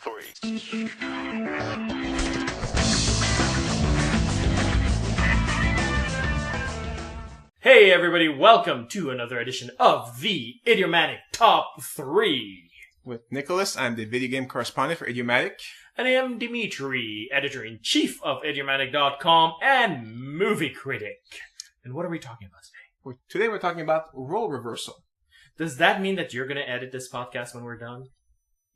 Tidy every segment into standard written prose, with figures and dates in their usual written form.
3. Hey everybody, welcome to another edition of the Idiomatic Top 3. With Nicholas, I'm the video game correspondent for Idiomatic. And I am Dimitri, editor-in-chief of Idiomatic.com and movie critic. And what are we talking about today? Today we're talking about role reversal. Does that mean that you're going to edit this podcast when we're done?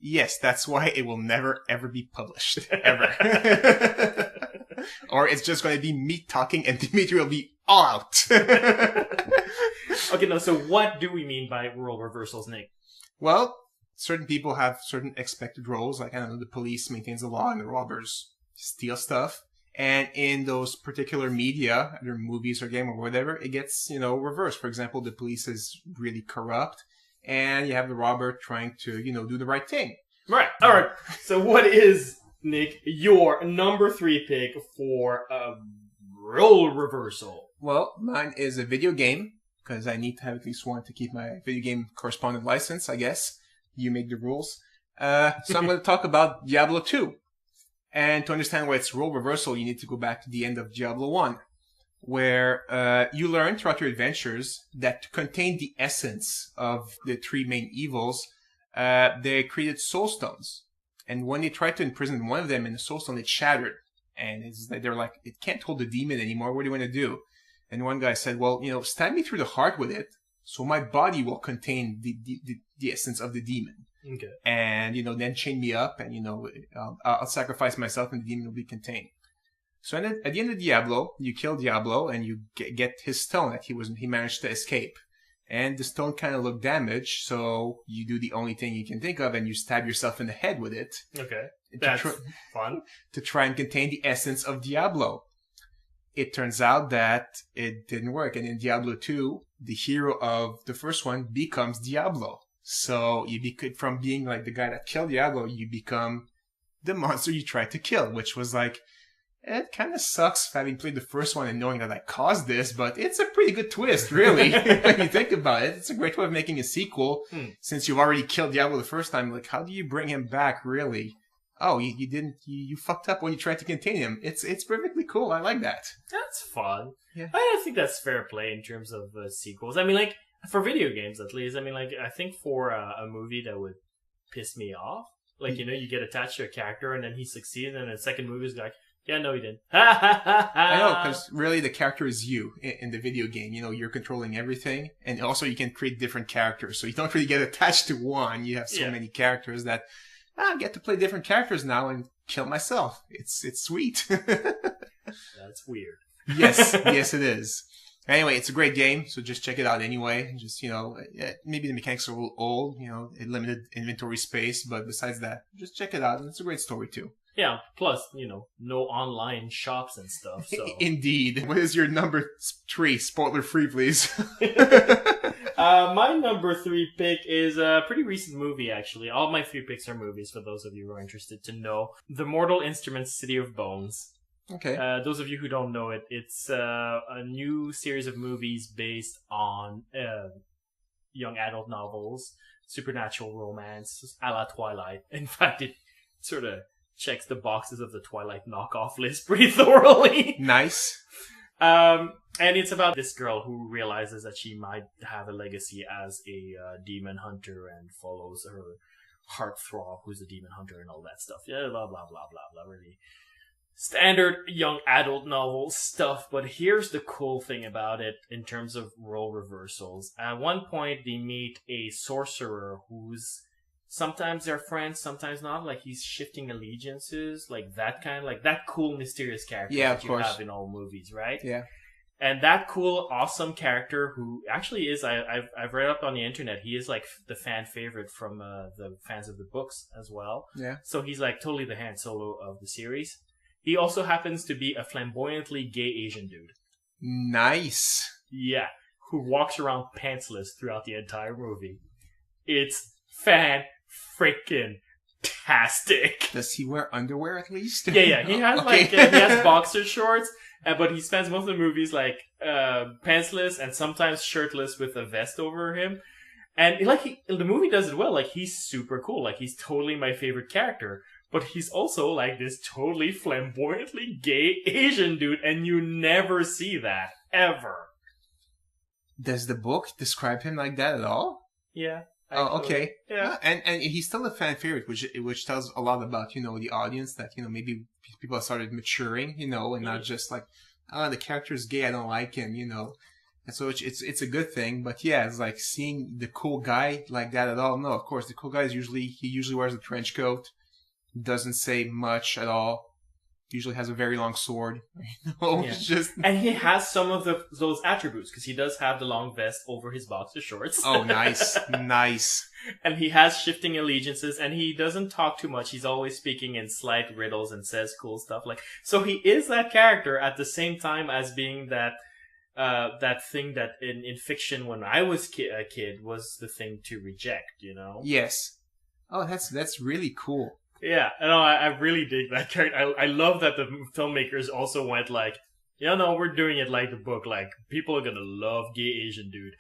Yes, that's why it will never ever be published. Ever. Or it's just going to be me talking and Dimitri will be all out. Okay, no, so what do we mean by role reversals, Nick? Well, certain people have certain expected roles, like, I don't know, the police maintains the law and the robbers steal stuff. And in those particular media, either movies or game or whatever, it gets, reversed. For example, the police is really corrupt and you have the robber trying to, do the right thing. Right, alright. So what is, Nick, your number 3 pick for a role reversal? Well, mine is a video game, because I need to have at least one to keep my video game correspondent license, I guess. You make the rules. So I'm going to talk about Diablo 2. And to understand why it's role reversal, you need to go back to the end of Diablo 1, where you learn throughout your adventures that to contain the essence of the 3 main evils, they created soul stones. And when they tried to imprison one of them in the soul stone, it shattered. And they're like, it can't hold the demon anymore. What do you want to do? And one guy said, well, stab me through the heart with it, so my body will contain the essence of the demon. Okay. And, then chain me up and, I'll sacrifice myself and the demon will be contained. So at the end of Diablo, you kill Diablo and you get his stone that he managed to escape. And the stone kind of looked damaged, so you do the only thing you can think of and you stab yourself in the head with it. Okay. That's fun. To try and contain the essence of Diablo. It turns out that it didn't work. And in Diablo 2, the hero of the first one becomes Diablo. So from being like the guy that killed Diablo, you become the monster you tried to kill, which was like, it kind of sucks having played the first one and knowing that I caused this, but it's a pretty good twist, really, when you think about it. It's a great way of making a sequel, since you've already killed Diablo the first time. Like, how do you bring him back, really? Oh, you fucked up when you tried to contain him. It's perfectly cool. I like that. That's fun. Yeah. I think that's fair play in terms of sequels. I mean, like, for video games at least. I mean, like, I think for a movie that would piss me off, like, you get attached to a character and then he succeeds and then the second movie is like, yeah, no, he didn't. I know, because really the character is you in the video game. You're controlling everything. And also you can create different characters. So you don't really get attached to one. You have so many characters that I get to play different characters now and kill myself. It's sweet. That's weird. Yes, it is. Anyway, it's a great game, so just check it out anyway. Just, maybe the mechanics are a little old, limited inventory space, but besides that, just check it out. And it's a great story too. Yeah, plus, no online shops and stuff, so. Indeed. What is your number 3? Spoiler free, please. My number 3 pick is a pretty recent movie, actually. All my 3 picks are movies, for those of you who are interested to know. The Mortal Instruments City of Bones. Okay. Those of you who don't know it, it's a new series of movies based on young adult novels, supernatural romance, a la Twilight. In fact, it sort of checks the boxes of the Twilight knockoff list pretty thoroughly. Nice. And it's about this girl who realizes that she might have a legacy as a demon hunter and follows her heartthrob, who's a demon hunter and all that stuff. Yeah, blah, blah, blah, blah, blah. Really standard young adult novel stuff. But here's the cool thing about it in terms of role reversals. At one point, they meet a sorcerer who's sometimes they're friends, sometimes not. Like, he's shifting allegiances, like that kind, like that cool, mysterious character that you have in all movies, right? Yeah. And that cool, awesome character who actually is, I've read up on the internet, he is like the fan favorite from the fans of the books as well. Yeah. So he's like totally the Han Solo of the series. He also happens to be a flamboyantly gay Asian dude. Nice. Yeah. Who walks around pantsless throughout the entire movie. It's fan-freaking-tastic. Does he wear underwear at least? Yeah. He has he has boxer shorts, but he spends most of the movies like pantsless and sometimes shirtless with a vest over him. And like the movie does it well. Like he's super cool. Like he's totally my favorite character. But he's also like this totally flamboyantly gay Asian dude, and you never see that ever. Does the book describe him like that at all? Yeah. Oh, okay. Yeah. And he's still a fan favorite, which tells a lot about, the audience, that, maybe people have started maturing, and not just like, the character's gay, I don't like him, And so it's a good thing. But yeah, it's like seeing the cool guy like that at all. No, of course, the cool guy he usually wears a trench coat, doesn't say much at all. Usually has a very long sword. Yeah. It's just... And he has some of those attributes, because he does have the long vest over his boxer shorts. Oh, nice. Nice. And he has shifting allegiances, and he doesn't talk too much. He's always speaking in slight riddles and says cool stuff. So he is that character at the same time as being that thing that in fiction when I was a kid was the thing to reject, Yes. Oh, that's really cool. Yeah, no, I really dig that character. I love that the filmmakers also went like, no, we're doing it like the book. Like, people are gonna love gay Asian dude.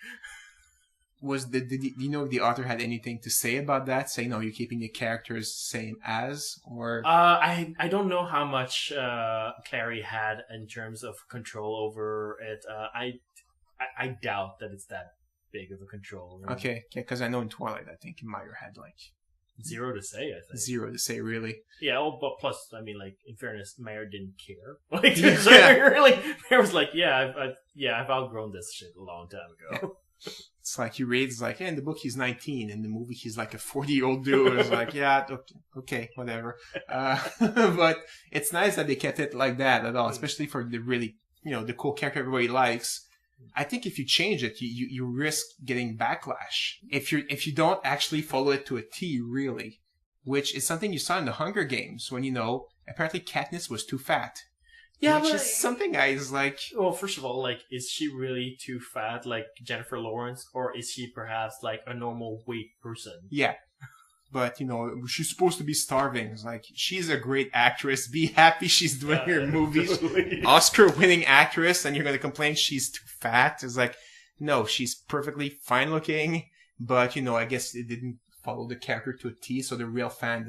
Did you know if the author had anything to say about that? Say, no, you're keeping the characters same as, or? I don't know how much Clary had in terms of control over it. I doubt that it's that big of a control. Okay, yeah, because I know in Twilight, I think Meyer had like zero to say, I think. Zero to say, really. Yeah, but plus, I mean, like, in fairness, Meyer didn't care. Meyer was like, I've outgrown this shit a long time ago. Yeah. It's like he reads like, in the book he's 19, in the movie he's like a 40-year-old dude. It's like, yeah, okay, whatever. But it's nice that they kept it like that at all, especially for the really, the cool character everybody likes. I think if you change it, you risk getting backlash. If you don't actually follow it to a T, really, which is something you saw in the Hunger Games when, apparently Katniss was too fat. Yeah, which is something I was like... Well, first of all, like, is she really too fat like Jennifer Lawrence, or is she perhaps like a normal weight person? Yeah. But, she's supposed to be starving. It's like, she's a great actress. Be happy she's doing her movies. Totally. Oscar-winning actress, and you're going to complain she's too fat? It's like, no, she's perfectly fine-looking, but, I guess it didn't follow the character to a T, so the real fans...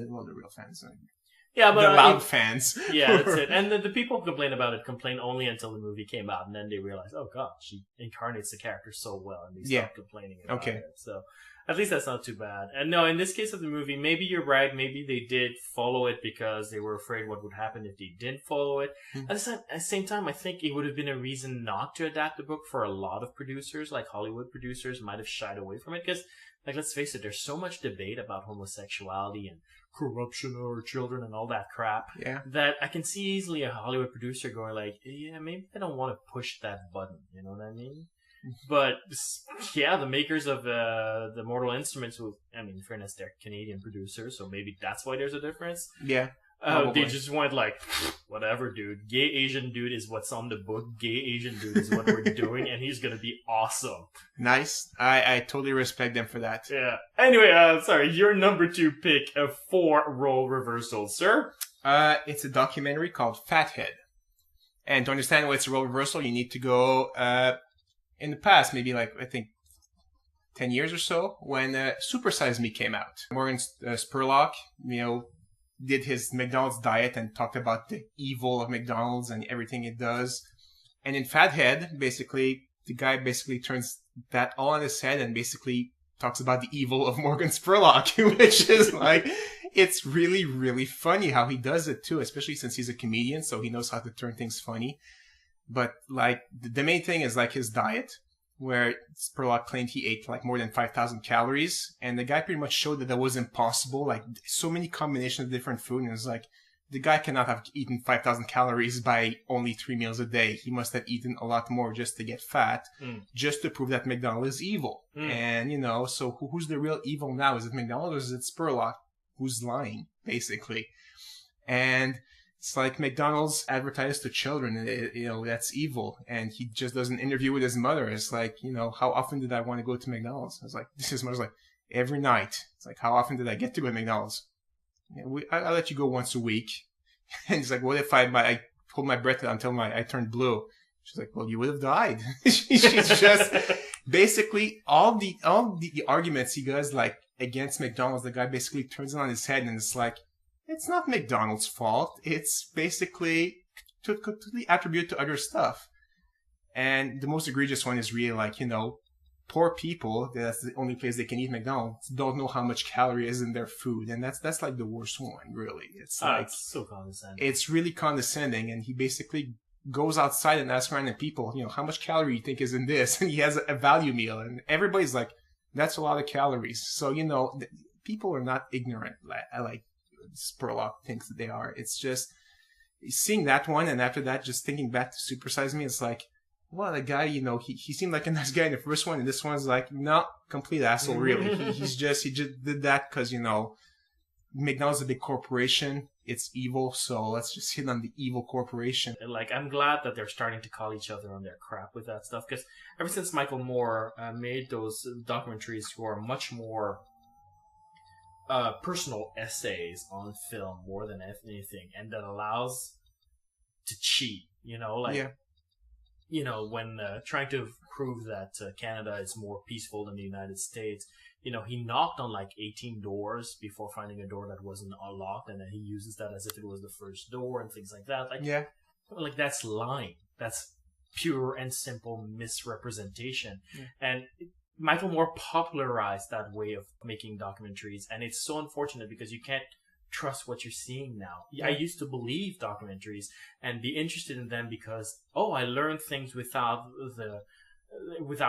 Yeah, but the loud fans. Yeah, that's it. And the people who complain about it complain only until the movie came out, and then they realize, oh god, she incarnates the character so well, and they stop complaining about it. So at least that's not too bad. And no, in this case of the movie, maybe you're right. Maybe they did follow it because they were afraid what would happen if they didn't follow it. Mm-hmm. At the same time, I think it would have been a reason not to adapt the book for a lot of producers, like Hollywood producers might have shied away from it because, like, let's face it, there's so much debate about homosexuality and corruption of our children and all that crap. Yeah. That I can see easily a Hollywood producer going like, yeah, maybe I don't want to push that button. You know what I mean? But yeah, the makers of the Mortal Instruments, who, I mean, in fairness, they're Canadian producers, so maybe that's why there's a difference. Yeah. They just went like, whatever, dude. Gay Asian dude is what's on the book. Gay Asian dude is what we're doing, and he's gonna be awesome. Nice. I totally respect them for that. Yeah. Anyway, sorry, your number 2 pick for role reversal, sir? It's a documentary called Fathead. And to understand what's a role reversal, you need to go in the past, maybe like, I think, 10 years or so, when Super Size Me came out. Morgan Spurlock, did his McDonald's diet and talked about the evil of McDonald's and everything it does. And in Fathead, basically, the guy basically turns that all on his head and basically talks about the evil of Morgan Spurlock, which is like, it's really, really funny how he does it too, especially since he's a comedian, so he knows how to turn things funny. But like, the main thing is like his diet, where Spurlock claimed he ate like more than 5,000 calories. And the guy pretty much showed that was impossible. Like, so many combinations of different food. And it's like, the guy cannot have eaten 5,000 calories by only 3 meals a day. He must have eaten a lot more just to get fat, just to prove that McDonald's is evil. And, so who's the real evil now? Is it McDonald's or is it Spurlock who's lying, basically? And it's like McDonald's advertised to children, that's evil. And he just does an interview with his mother. It's like, how often did I want to go to McDonald's? It's like, his mother's like, every night. It's like, how often did I get to go to McDonald's? I'll let you go once a week. And he's like, what if I hold my breath until I turned blue? She's like, well, you would have died. She's just basically all the arguments he does like against McDonald's, the guy basically turns it on his head and it's like, it's not McDonald's fault. It's basically to completely attribute to other stuff. And the most egregious one is really like, poor people, that's the only place they can eat McDonald's, don't know how much calorie is in their food. And that's like the worst one, really. It's like, it's so condescending. It's really condescending. And he basically goes outside and asks random people, how much calorie you think is in this? And he has a value meal. And everybody's like, that's a lot of calories. So, people are not ignorant like Spurlock thinks that they are. It's just seeing that one. And after that, just thinking back to Super Size Me, it's like, well, the guy, he seemed like a nice guy in the first one, and this one's like, no, complete asshole, really. He just did that because, McDonald's is a big corporation. It's evil, so let's just hit on the evil corporation. Like, I'm glad that they're starting to call each other on their crap with that stuff, because ever since Michael Moore made those documentaries who are much more personal essays on film more than anything, and that allows to cheat, Yeah. When trying to prove that Canada is more peaceful than the United States, he knocked on like 18 doors before finding a door that wasn't unlocked, and then he uses that as if it was the first door and things like that. Like that's lying. That's pure and simple misrepresentation. Yeah. And Michael Moore popularized that way of making documentaries, and it's so unfortunate because you can't trust what you're seeing now. Yeah. I used to believe documentaries and be interested in them because, I learned things without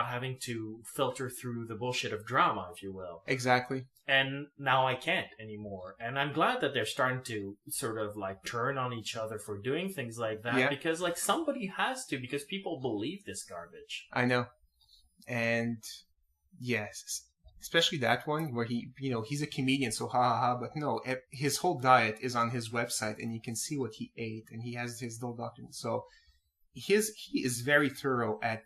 having to filter through the bullshit of drama, if you will. Exactly. And now I can't anymore. And I'm glad that they're starting to sort of like turn on each other for doing things like that, because like somebody has to, because people believe this garbage. I know. And yes, especially that one where he's a comedian, so ha ha ha, but no, his whole diet is on his website and you can see what he ate and he has his little document. So he is very thorough at,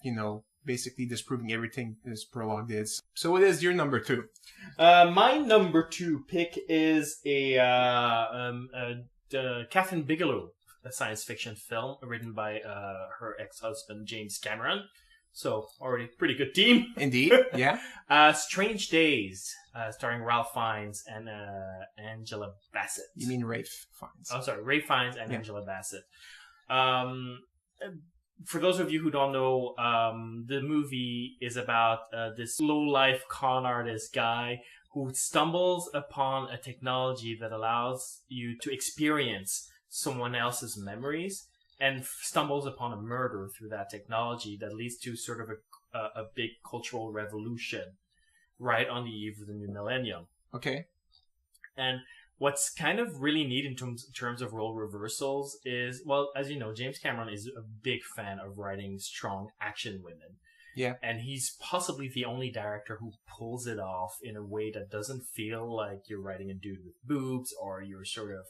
basically disproving everything this Spurlock did. So what is your number 2? My number 2 pick is a Catherine Bigelow, a science fiction film written by her ex-husband James Cameron. So, already pretty good team. Indeed, yeah. Strange Days, starring Ralph Fiennes and Angela Bassett. You mean Rafe Fiennes. Oh, sorry, Rafe Fiennes and Angela Bassett. For those of you who don't know, the movie is about this low-life con artist guy who stumbles upon a technology that allows you to experience someone else's memories, and stumbles upon a murder through that technology that leads to sort of a big cultural revolution right on the eve of the new millennium. Okay. And what's kind of really neat in terms of role reversals is, well, as you know, James Cameron is a big fan of writing strong action women. Yeah. And he's possibly the only director who pulls it off in a way that doesn't feel like you're writing a dude with boobs, or you're sort of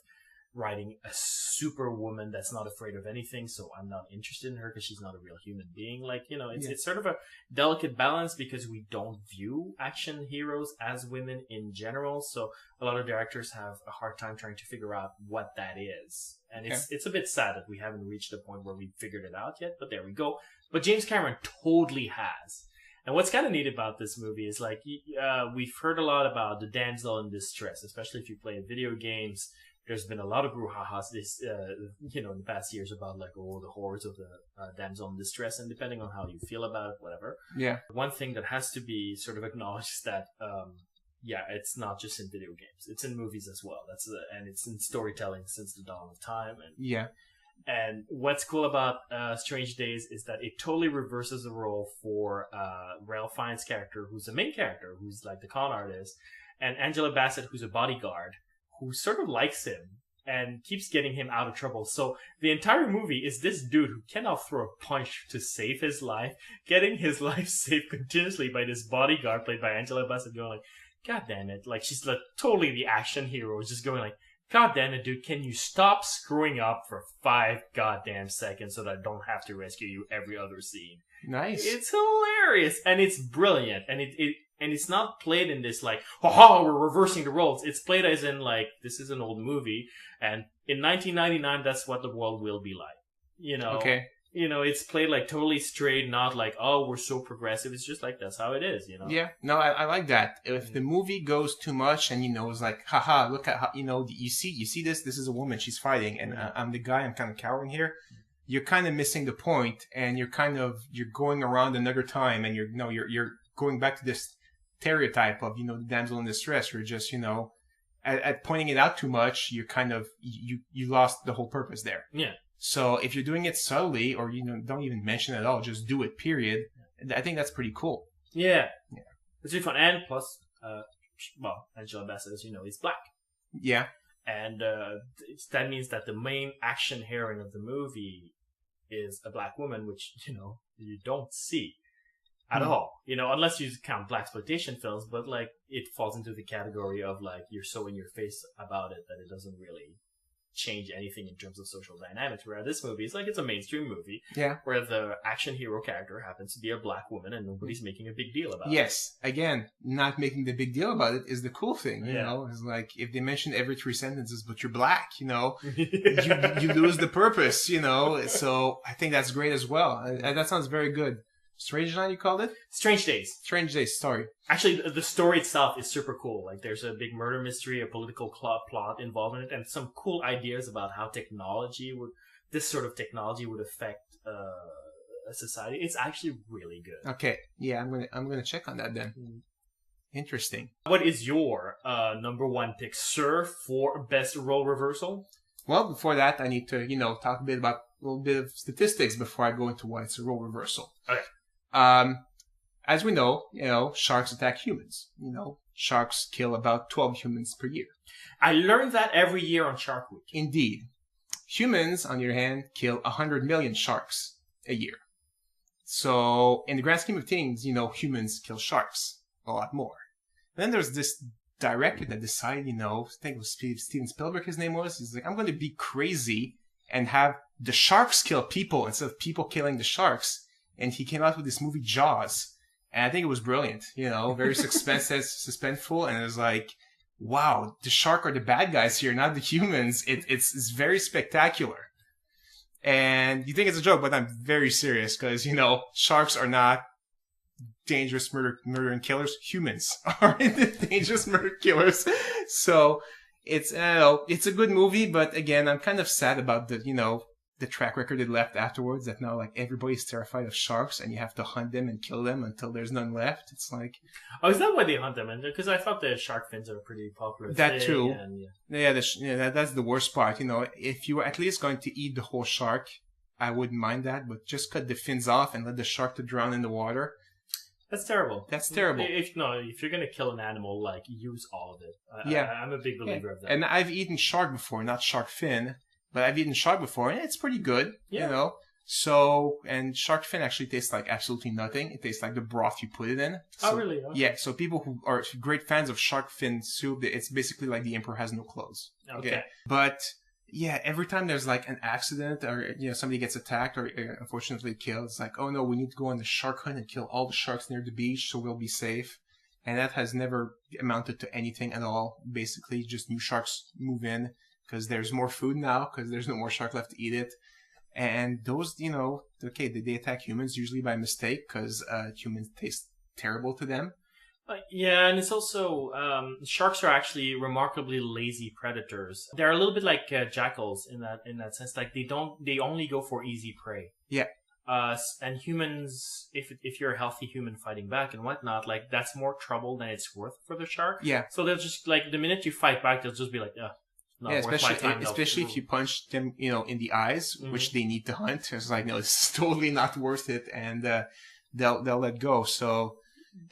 writing a superwoman that's not afraid of anything, so I'm not interested in her because she's not a real human being. Like, it's sort of a delicate balance because we don't view action heroes as women in general, so a lot of directors have a hard time trying to figure out what that is. And it's a bit sad that we haven't reached a point where we've figured it out yet, but there we go. But James Cameron totally has. And what's kind of neat about this movie is, like, we've heard a lot about the damsel in distress, especially if you play video games. There's been a lot of brouhahas in the past years about the horrors of the damsel in distress, and depending on how you feel about it, whatever. Yeah. One thing that has to be sort of acknowledged is that, it's not just in video games; it's in movies as well. And it's in storytelling since the dawn of time. And what's cool about Strange Days is that it totally reverses the role for Ralph Fiennes' character, who's the main character, who's like the con artist, and Angela Bassett, who's a bodyguard, who sort of likes him and keeps getting him out of trouble. So the entire movie is this dude who cannot throw a punch to save his life, getting his life saved continuously by this bodyguard played by Angela Bassett, going like, God damn it. Like, she's like totally the action hero, just going like, God damn it, dude, can you stop screwing up for 5 goddamn seconds so that I don't have to rescue you every other scene? Nice. It's hilarious, and it's brilliant, and it's not played in this like, haha, we're reversing the roles. It's played as in like, this is an old movie, and in 1999, that's what the world will be like. Okay. it's played like totally straight, not like, oh, we're so progressive. It's just like, that's how it is, Yeah, no, I like that. If the movie goes too much and, it's like, haha, look at how, you see this is a woman, she's fighting, and I'm the guy, I'm kind of cowering here. You're kind of missing the point, and you're going around another time, and you're going back to this stereotype of, the damsel in distress. You're just, at pointing it out too much, you're kind of, you lost the whole purpose there. Yeah. So if you're doing it subtly, or, don't even mention it at all, just do it, period. I think that's pretty cool. Yeah. It's really fun. And plus, Angela Bassett, as you know, is black. Yeah. And that means that the main action heroine of the movie is a black woman, which, you don't see at all. Unless you count blaxploitation films, but, like, it falls into the category of, like, you're so in your face about it that it doesn't really change anything in terms of social dynamics. Where this movie is like, it's a mainstream movie, where the action hero character happens to be a black woman, and nobody's making a big deal about it. Yes, again, not making the big deal about it is the cool thing. It's like, if they mention every 3 sentences, but you're black, you lose the purpose. So I think that's great as well. That sounds very good. Strange Line, you called it? Strange Days. Strange Days, sorry. Actually, the story itself is super cool. Like, there's a big murder mystery, a political plot involved in it, and some cool ideas about how this sort of technology would affect a society. It's actually really good. Okay, yeah, I'm gonna check on that then. Interesting. What is your number one pick, sir, for best role reversal? Well, before that, I need to, talk a little bit of statistics before I go into why it's a role reversal. Okay. As we know, sharks attack humans. Sharks kill about 12 humans per year. I learned that every year on Shark Week. Indeed. Humans, on the other hand, kill 100 million sharks a year. So, in the grand scheme of things, humans kill sharks a lot more. Then there's this director that decided, I think it was Steven Spielberg, his name was. He's like, I'm going to be crazy and have the sharks kill people instead of people killing the sharks. And he came out with this movie Jaws, and I think it was brilliant. Very suspenseful, and it was like, wow, the shark are the bad guys here, not the humans. It's very spectacular, and you think it's a joke, but I'm very serious because sharks are not dangerous murdering killers. Humans are the dangerous murder killers. So it's a good movie, but again, I'm kind of sad about the track record it left afterwards, that now, like, everybody's terrified of sharks and you have to hunt them and kill them until there's none left. It's like... Oh, is that why they hunt them? Because I thought the shark fins are pretty popular. That too. That's the worst part. If you were at least going to eat the whole shark, I wouldn't mind that, but just cut the fins off and let the shark to drown in the water. That's terrible. That's terrible. If you're going to kill an animal, like, use all of it. I'm a big believer of that. And I've eaten shark before, not shark fin. But I've eaten shark before, and it's pretty good, So, and shark fin actually tastes like absolutely nothing. It tastes like the broth you put it in. So, oh, really? Okay. Yeah, so people who are great fans of shark fin soup, it's basically like the emperor has no clothes. Okay. But, yeah, every time there's like an accident or, somebody gets attacked or unfortunately killed, it's like, oh no, we need to go on the shark hunt and kill all the sharks near the beach so we'll be safe. And that has never amounted to anything at all. Basically, just new sharks move in. Because there's more food now, because there's no more shark left to eat it. And those, they attack humans usually by mistake, because humans taste terrible to them. Yeah, and it's also, sharks are actually remarkably lazy predators. They're a little bit like jackals in that sense. Like, they only go for easy prey. Yeah. And humans, if you're a healthy human fighting back and whatnot, like, that's more trouble than it's worth for the shark. Yeah. So they'll just, like, the minute you fight back, they'll just be like, especially if you punch them, in the eyes, which they need to hunt. It's like, no, it's totally not worth it, and they'll let go. So,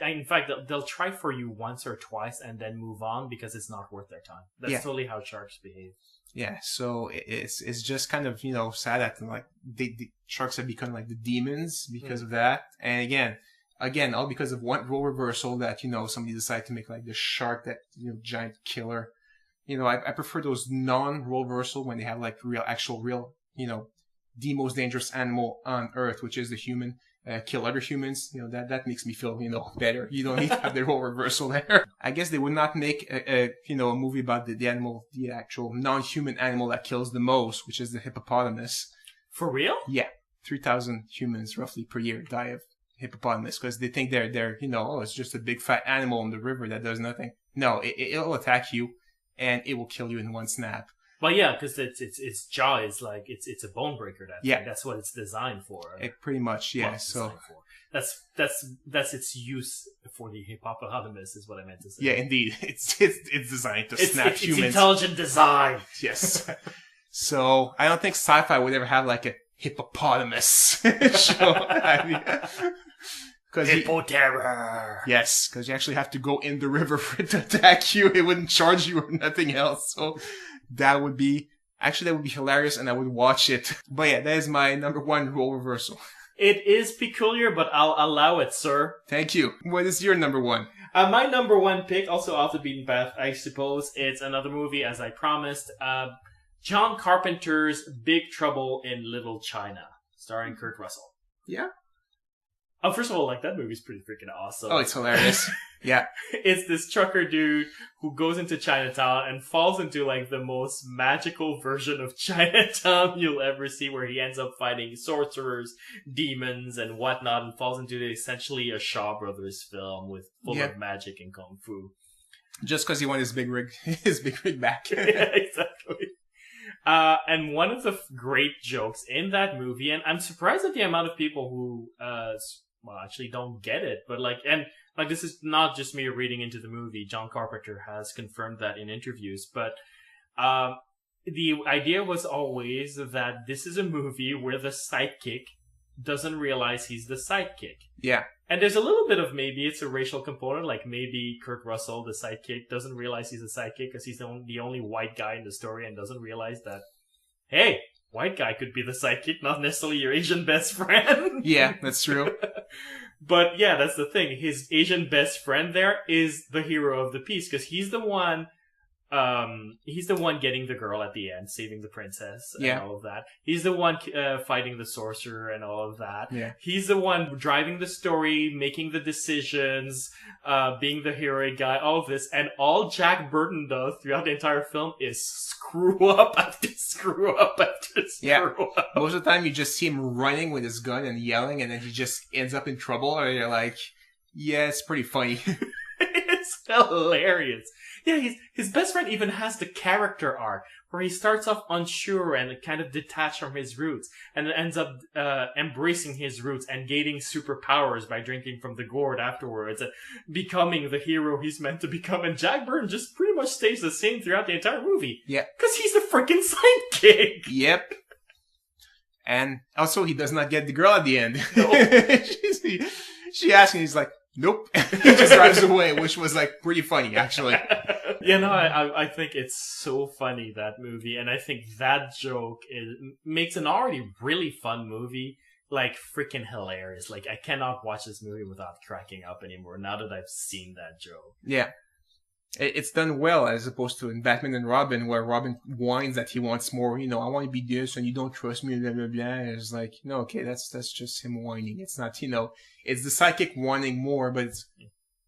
in fact, they'll try for you once or twice and then move on because it's not worth their time. That's totally how sharks behave. Yeah, so it's just kind of sad that like the sharks have become like the demons because of that, and again, all because of one role reversal that somebody decided to make like the shark that giant killer. I prefer those non-role reversal when they have like real, the most dangerous animal on Earth, which is the human, kill other humans. That makes me feel, better. You don't need to have the role reversal there. I guess they would not make a movie about the animal, the actual non-human animal that kills the most, which is the hippopotamus. For real? Yeah. 3,000 humans roughly per year die of hippopotamus because they think they're it's just a big fat animal in the river that does nothing. No, it'll attack you and it will kill you in one snap. Well, yeah, because its jaw is like it's a bone breaker. That's what it's designed for. It pretty much, yeah. So that's its use for the hippopotamus is what I meant to say. Yeah, indeed, it's designed to snap humans. It's intelligent design. Yes. So I don't think sci-fi would ever have like a hippopotamus show. Hippo terror. Yes, because you actually have to go in the river for it to attack you. It wouldn't charge you or nothing else. So that would be hilarious, and I would watch it. But yeah, that is my number one role reversal. It is peculiar, but I'll allow it, sir. Thank you. What is your number one? My number one pick, also off the beaten path, I suppose. It's another movie, as I promised. John Carpenter's Big Trouble in Little China, starring Kurt Russell. Yeah. Oh, first of all, like, that movie's pretty freaking awesome. Oh, it's hilarious. Yeah. It's this trucker dude who goes into Chinatown and falls into, like, the most magical version of Chinatown you'll ever see, where he ends up fighting sorcerers, demons, and whatnot, and falls into essentially a Shaw Brothers film full of magic and kung fu. Just because he won his big rig back. Yeah, exactly. And one of the great jokes in that movie, and I'm surprised at the amount of people who, actually don't get it, but this is not just me reading into the movie. John Carpenter has confirmed that in interviews, but, the idea was always that this is a movie where the sidekick doesn't realize he's the sidekick. Yeah. And there's a little bit of maybe it's a racial component, like maybe Kurt Russell, the sidekick, doesn't realize he's a sidekick because he's the only white guy in the story and doesn't realize that, hey, white guy could be the sidekick, not necessarily your Asian best friend. Yeah, that's true. But yeah, that's the thing. His Asian best friend there is the hero of the piece because he's the one getting the girl at the end, saving the princess and all of that. He's the one fighting the sorcerer and all of that. Yeah. He's the one driving the story, making the decisions, being the heroic guy, all of this. And all Jack Burton does throughout the entire film is screw up after screw up after screw up. Most of the time you just see him running with his gun and yelling, and then he just ends up in trouble, or you're like, yeah, it's pretty funny. It's hilarious. Yeah, his best friend even has the character arc where he starts off unsure and kind of detached from his roots, and then ends up embracing his roots and gaining superpowers by drinking from the gourd afterwards and becoming the hero he's meant to become. And Jack Burton just pretty much stays the same throughout the entire movie. Yeah. Because he's the freaking sidekick. Yep. And also, he does not get the girl at the end. No. She asks him, he's like, nope. He just drives away, which was like pretty funny, actually. I think it's so funny, that movie, and I think that joke makes an already really fun movie like freaking hilarious. Like, I cannot watch this movie without cracking up anymore now that I've seen that joke. Yeah. It's done well, as opposed to in Batman and Robin, where Robin whines that he wants more, I want to be this and you don't trust me, blah, blah, blah. It's like, no, okay, that's just him whining. It's not, it's the psychic wanting more, but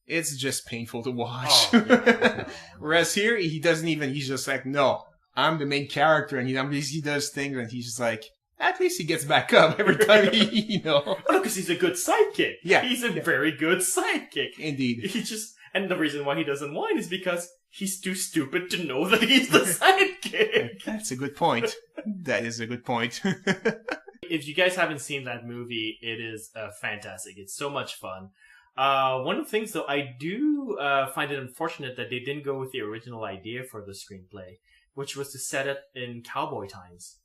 it's just painful to watch. Oh, yeah. Whereas here, he's just like, no, I'm the main character, and he does things, and he's just like, at least he gets back up every time he, Oh, no, because he's a good sidekick. Yeah. He's a very good sidekick. Indeed. And the reason why he doesn't whine is because he's too stupid to know that he's the sidekick. That's a good point. That is a good point. If you guys haven't seen that movie, it is fantastic. It's so much fun. One of the things, though, I do find it unfortunate that they didn't go with the original idea for the screenplay, which was to set it in cowboy times.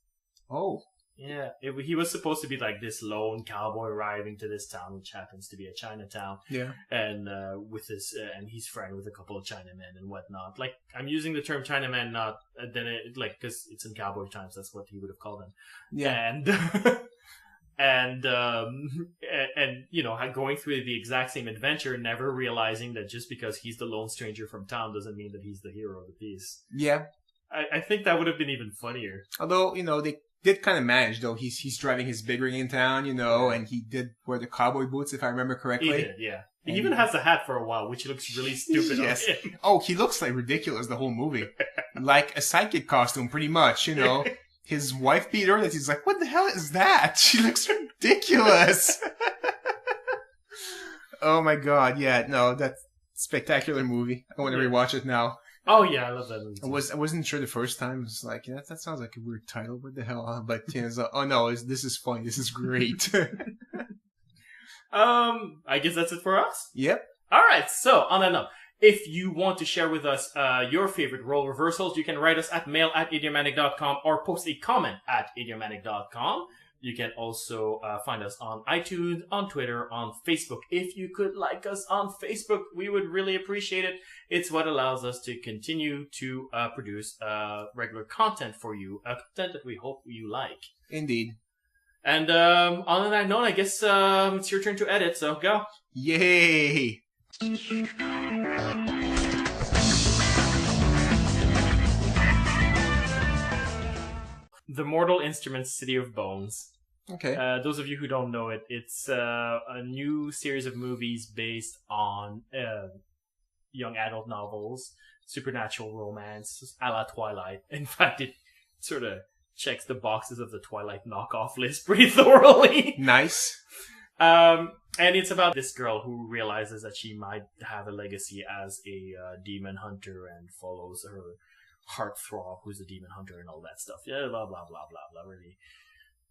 Oh. Yeah, he was supposed to be like this lone cowboy arriving to this town, which happens to be a Chinatown. Yeah. And with his and he's friend with a couple of Chinamen and whatnot. Like, I'm using the term Chinaman not because it's in cowboy times. That's what he would have called them. Yeah. And going through the exact same adventure, never realizing that just because he's the lone stranger from town doesn't mean that he's the hero of the piece. Yeah. I think that would have been even funnier. Although, they did kind of manage, though. He's driving his big rig in town, and he did wear the cowboy boots, if I remember correctly. He did, yeah. He even has the hat for a while, which looks really stupid yes. on him. Oh, he looks like ridiculous the whole movie. Like a psychic costume, pretty much, his wife beater that he's like, what the hell is that? She looks ridiculous. Oh my god, yeah, no, that's a spectacular movie. I want to rewatch it now. Oh yeah, I love that movie. I wasn't sure the first time. I was like, yeah, that sounds like a weird title. What the hell? But you know, it's like, oh no, this is funny. This is great. I guess that's it for us. Yep. All right. So on that note, if you want to share with us your favorite role reversals, you can write us at mail@idiomatic.com or post a comment at idiomatic.com. You can also find us on iTunes, on Twitter, on Facebook. If you could like us on Facebook, we would really appreciate it. It's what allows us to continue to produce regular content for you, content that we hope you like. Indeed. And on that note, I guess it's your turn to edit, so go. Yay! The Mortal Instruments City of Bones. Okay. Those of you who don't know it, it's a new series of movies based on young adult novels, supernatural romance, a la Twilight. In fact, it sort of checks the boxes of the Twilight knockoff list pretty thoroughly. Nice. And it's about this girl who realizes that she might have a legacy as a demon hunter and follows her heartthrob, who's a demon hunter and all that stuff. Yeah, blah, blah, blah, blah, blah. Really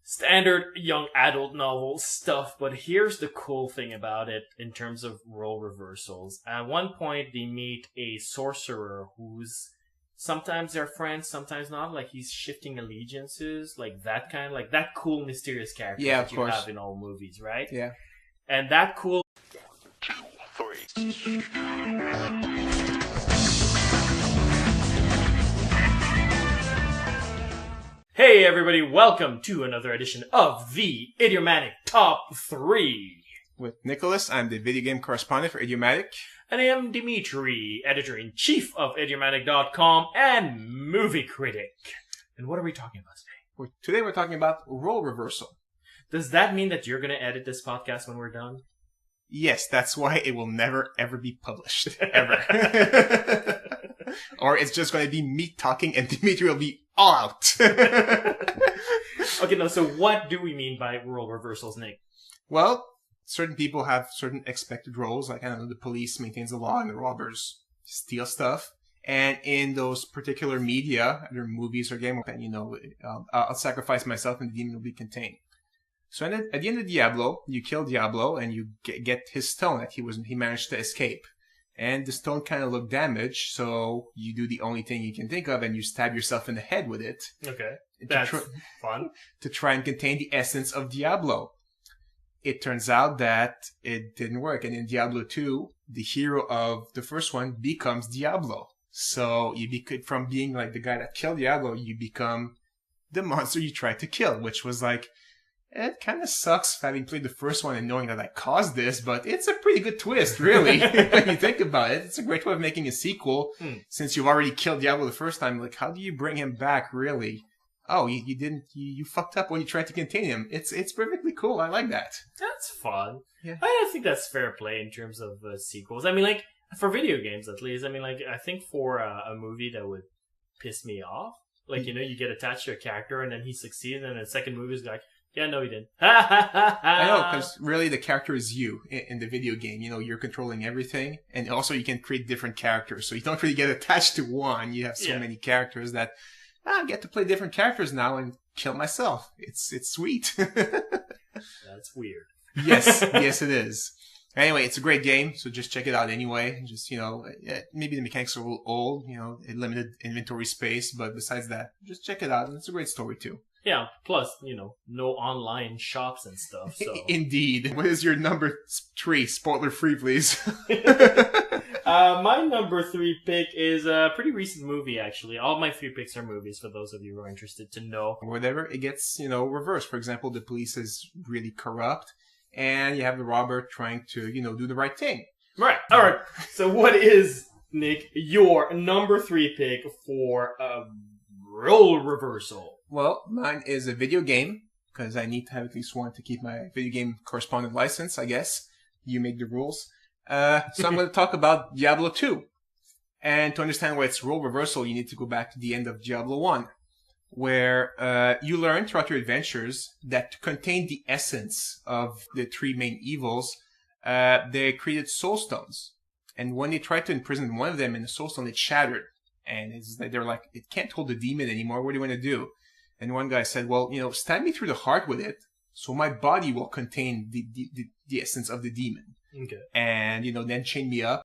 standard young adult novel stuff. But here's the cool thing about it in terms of role reversals. At one point, they meet a sorcerer who's sometimes they're friends, sometimes not. Like he's shifting allegiances, like that kind, like that cool mysterious character that you have in all movies, right? Yeah. And that cool. 2, 3. Hey everybody, welcome to another edition of the Idiomatic Top 3. With Nicholas, I'm the video game correspondent for Idiomatic. And I am Dimitri, editor-in-chief of Idiomatic.com and movie critic. And what are we talking about today? Today we're talking about role reversal. Does that mean that you're going to edit this podcast when we're done? Yes, that's why it will never ever be published. Ever. Or it's just going to be me talking and Dimitri will be all out. Okay, no, so what do we mean by role reversals, Nick? Well, certain people have certain expected roles, like, I don't know, the police maintains the law and the robbers steal stuff. And in those particular media, either movies or game, then, you know, I'll sacrifice myself and the demon will be contained. So at the end of Diablo, you kill Diablo and you get his stone that he managed to escape. And the stone kind of looked damaged, so you do the only thing you can think of and you stab yourself in the head with it. Okay, that's fun. To try and contain the essence of Diablo. It turns out that it didn't work, and in Diablo 2, the hero of the first one becomes Diablo. So from being like the guy that killed Diablo, you become the monster you tried to kill, which was like, it kind of sucks having played the first one and knowing that I caused this, but it's a pretty good twist, really, when you think about it. It's a great way of making a sequel, since you've already killed Diablo the first time. Like, how do you bring him back, really? Oh, you fucked up when you tried to contain him. It's perfectly cool. I like that. That's fun. Yeah. I think that's fair play in terms of sequels. I mean, like, for video games at least, I mean, like, I think for a movie that would piss me off, like, you know, you get attached to a character and then he succeeds and then the second movie is like, yeah, no, he didn't. I know, because really the character is you in the video game. You know, you're controlling everything. And also you can create different characters. So you don't really get attached to one. You have so many characters that I get to play different characters now and kill myself. It's sweet. That's weird. Yes, yes it is. Anyway, it's a great game, so just check it out anyway. Just, you know, maybe the mechanics are a little old, you know, limited inventory space, but besides that, just check it out. And it's a great story too. Yeah, plus, you know, no online shops and stuff, so. Indeed. What is your number 3? Spoiler free, please. My number 3 pick is a pretty recent movie, actually. All my 3 picks are movies, for those of you who are interested to know. Whatever, it gets, you know, reversed. For example, the police is really corrupt, and you have the robber trying to, you know, do the right thing. Right, alright. So what is, Nick, your number 3 pick for a role reversal? Well, mine is a video game, because I need to have at least one to keep my video game correspondent license, I guess. You make the rules. So I'm going to talk about Diablo 2. And to understand why it's role reversal, you need to go back to the end of Diablo 1. where you learn throughout your adventures that to contain the essence of the three main evils, they created soul stones. And when they tried to imprison one of them in the soul stone, it shattered. And they're like, it can't hold the demon anymore. What do you want to do? And one guy said, well, stab me through the heart with it, so my body will contain the essence of the demon. Okay. And, then chain me up